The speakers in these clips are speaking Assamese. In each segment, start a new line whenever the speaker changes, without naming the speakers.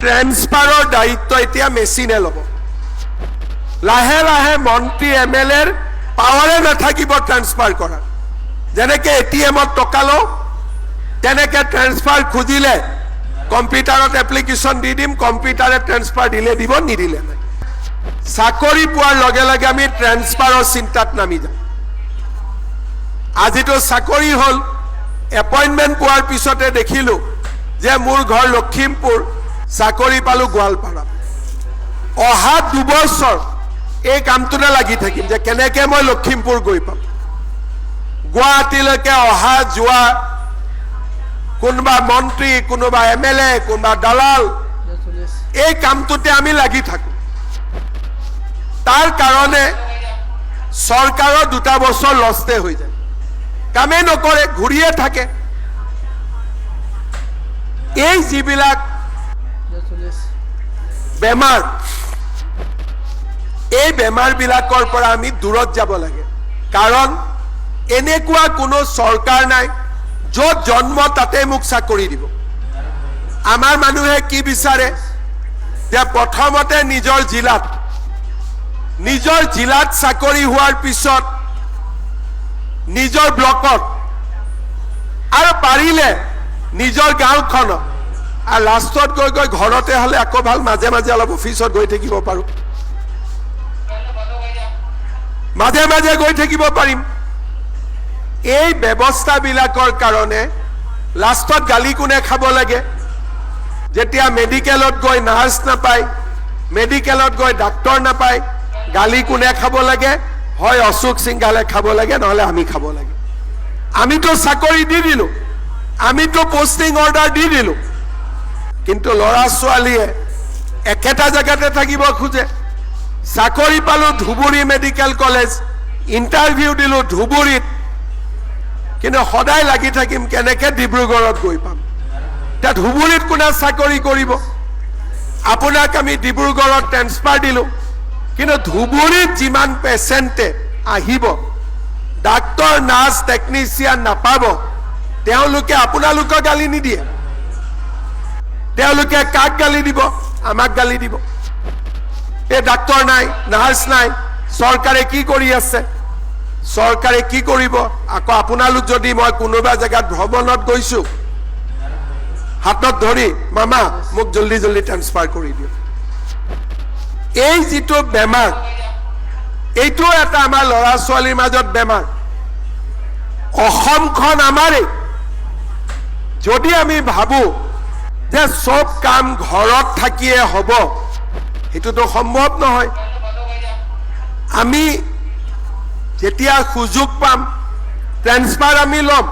ট্ৰেন্সফাৰৰ দায়িত্ব এতিয়া মেচিনে ল'ব। লাহে লাহে মন্ত্ৰী MLAৰ পাৱাৰে নাথাকিব ট্ৰেন্সফাৰ কৰাৰ। যেনেকৈ ATMত টকা লওঁ তেনেকৈ ট্ৰেন্সফাৰ খুজিলে কম্পিউটাৰত এপ্লিকেশ্যন দি দিম, কম্পিউটাৰে ট্ৰেন্সফাৰ দিলে দিব, নিদিলে নাই। চাকৰি পোৱাৰ লগে লগে আমি ট্ৰেন্সফাৰৰ চিন্তাত নামি যাম। আজিতো চাকৰি হ'ল, এপইণ্টমেণ্ট পোৱাৰ পিছতে দেখিলোঁ যে মোৰ ঘৰ লখিমপুৰ, চাকৰি পালোঁ গোৱালপাৰাত। অহা 2 বছৰ এই কামটোতে লাগি থাকিম যে কেনেকৈ মই লখিমপুৰ গৈ পাম। গুৱাহাটীলৈকে অহা যোৱা, কোনোবা মন্ত্ৰী, কোনোবা MLA, কোনোবা দালাল, এই কামটোতে আমি লাগি থাকোঁ। তাৰ কাৰণে চৰকাৰৰ 2টা বছৰ লষ্টে হৈ যায়, কামেই নকৰে, ঘূৰিয়ে থাকে। এই যিবিলাক বেমাৰ, এই বেমাৰবিলাকৰ পৰা আমি দূৰত যাব লাগে। কাৰণ এনেকুৱা কোনো চৰকাৰ নাই য'ত জন্ম তাতে মোক চাকৰি দিব। আমাৰ মানুহে কি বিচাৰে যে প্ৰথমতে নিজৰ জিলাত চাকৰি হোৱাৰ পিছত নিজৰ ব্লকত, আৰু পাৰিলে নিজৰ গাঁওখনত, আৰু লাষ্টত গৈ গৈ ঘৰতে হ'লে আকৌ ভাল, মাজে মাজে অলপ অফিচত গৈ থাকিব পাৰোঁ, মাজে মাজে গৈ থাকিব পাৰিম। এই ব্যৱস্থাবিলাকৰ কাৰণে লাষ্টত গালি কোনে খাব লাগে? যেতিয়া মেডিকেলত গৈ নাৰ্ছ নাপায়, মেডিকেলত গৈ ডাক্তৰ নাপায়, গালি কোনে খাব লাগে? হয় অশোক সিংঘালে খাব লাগে, নহ'লে আমি খাব লাগে। আমিতো চাকৰি দি দিলোঁ, আমিতো পোষ্টিং অৰ্ডাৰ দি দিলোঁ, কিন্তু ল'ৰা ছোৱালীয়ে একেটা জেগাতে থাকিব খোজে। চাকৰি পালোঁ ধুবুৰী মেডিকেল কলেজ, ইণ্টাৰভিউ দিলোঁ ধুবুৰীত, কিন্তু সদায় লাগি থাকিম কেনেকৈ ডিব্ৰুগড়ত গৈ পাম। এতিয়া ধুবুৰীত কোনে চাকৰি কৰিব? আপোনাক আমি ডিব্ৰুগড়ত ট্ৰেন্সফাৰ দিলোঁ, কিন্তু ধুবুৰীত যিমান পেচেণ্টে আহিব, ডাক্তৰ, নাৰ্ছ, টেকনিচিয়ান নাপাব, তেওঁলোকে আপোনালোকক গালি নিদিয়ে। তেওঁলোকে কাক গালি দিব? আমাক গালি দিব। এই ডাক্তৰ নাই, নাৰ্ছ নাই, চৰকাৰে কি কৰি আছে? চৰকাৰে কি কৰিব? আকৌ আপোনালোক যদি, মই কোনোবা জেগাত ভ্ৰমণত গৈছোঁ, হাতত ধৰি মামা মোক জলদি জলদি ট্ৰেন্সফাৰ কৰি দিয়ক। এই যিটো বেমাৰ, এইটো এটা আমাৰ ল'ৰা ছোৱালীৰ মাজত বেমাৰ। অসমখন আমাৰেই। যদি আমি ভাবোঁ যে চব কাম ঘৰত থাকিয়ে হ'ব, সেইটোতো সম্ভৱ নহয়। আমি যেতিয়া সুযোগ পাম ট্ৰেন্সফাৰ আমি ল'ম,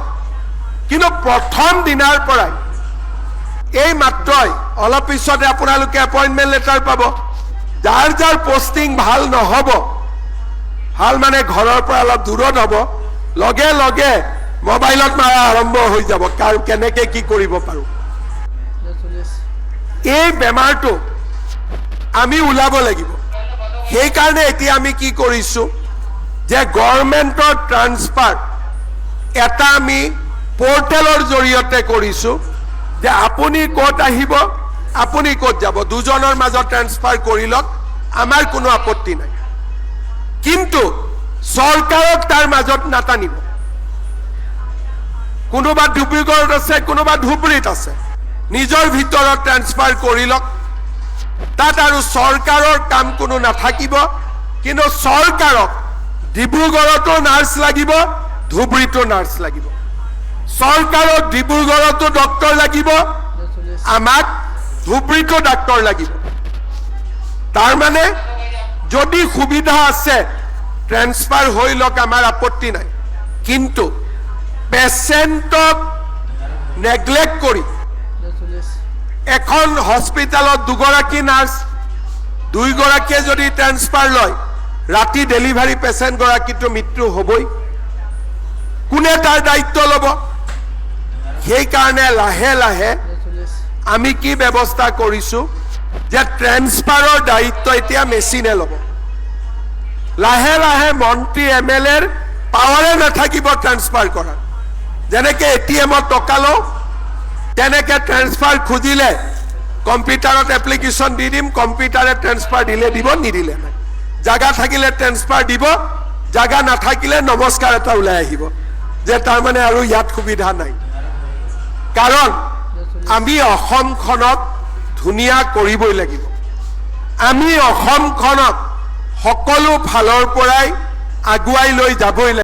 কিন্তু প্ৰথম দিনাৰ পৰাই, এই মাত্ৰই অলপ পিছতে আপোনালোকে এপইণ্টমেণ্ট লেটাৰ পাব। যাৰ যাৰ পোষ্টিং ভাল নহ'ব, ভাল মানে ঘৰৰ পৰা অলপ দূৰত হ'ব, লগে লগে মোবাইলত মাৰা আৰম্ভ হৈ যাব, কাৰ কেনেকৈ কি কৰিব পাৰোঁ। এই বেমাৰটো আমি ওলাব লাগিব। সেইকাৰণে এতিয়া আমি কি কৰিছোঁ যে গভৰ্ণমেণ্টৰ ট্ৰান্সফাৰ এটা আমি পৰ্টেলৰ জৰিয়তে কৰিছোঁ যে আপুনি ক'ত আহিব, আপুনি ক'ত যাব, দুজনৰ মাজত ট্ৰান্সফাৰ কৰি লওক, আমাৰ কোনো আপত্তি নাই। কিন্তু চৰকাৰক তাৰ মাজত নাটানিব। কোনোবা ডিব্ৰুগড়ত আছে, কোনোবা ধুবুৰীত আছে, নিজৰ ভিতৰত ট্ৰান্সফাৰ কৰি লওক। তাত আৰু চৰকাৰৰ কাম কোনো নাথাকিব। কিন্তু চৰকাৰক ডিব্ৰুগড়তো নাৰ্ছ লাগিব, ধুবুৰীতো নাৰ্ছ লাগিব। চৰকাৰক ডিব্ৰুগড়তো ডক্তৰ লাগিব, আমাক ধুবুৰীতো ডাক্তৰ লাগিব। তাৰমানে যদি সুবিধা আছে ট্ৰেন্সফাৰ হৈ লওক, আমাৰ আপত্তি নাই। কিন্তু পেচেণ্টক নেগলেক্ট কৰি এখন হস্পিটেলত 2গৰাকী নাৰ্ছ, 2গৰাকীয়ে যদি ট্ৰেন্সফাৰ লয়, ৰাতি ডেলিভাৰী পেচেণ্টগৰাকীতো মৃত্যু হ'বই। কোনে তাৰ দায়িত্ব ল'ব? সেইকাৰণে লাহে লাহে আমি কি ব্যৱস্থা কৰিছোঁ যে ট্ৰেন্সফাৰৰ দায়িত্ব এতিয়া মেচিনে ল'ব। লাহে লাহে মন্ত্ৰী MLAৰ পাৱাৰে নাথাকিব ট্ৰেন্সফাৰ কৰাৰ। যেনেকৈ ATMত টকা লওঁ, তেনেকৈ ট্ৰেন্সফাৰ খুজিলে কম্পিউটাৰত এপ্লিকেশ্যন দি দিম, কম্পিউটাৰে ট্ৰেন্সফাৰ দিলে দিব, নিদিলে নাই। জাগা থাকিলে ট্ৰেন্সফাৰ দিব, জাগা নাথাকিলে নমস্কাৰ এটা ওলাই আহিব যে তাৰমানে আৰু ইয়াত সুবিধা নাই। কাৰণ আমি অসমখনক ধুনীয়া কৰিবই লাগিব। আমি অসমখনক সকলো ফালৰ পৰাই আগুৱাই লৈ যাবই লাগিব।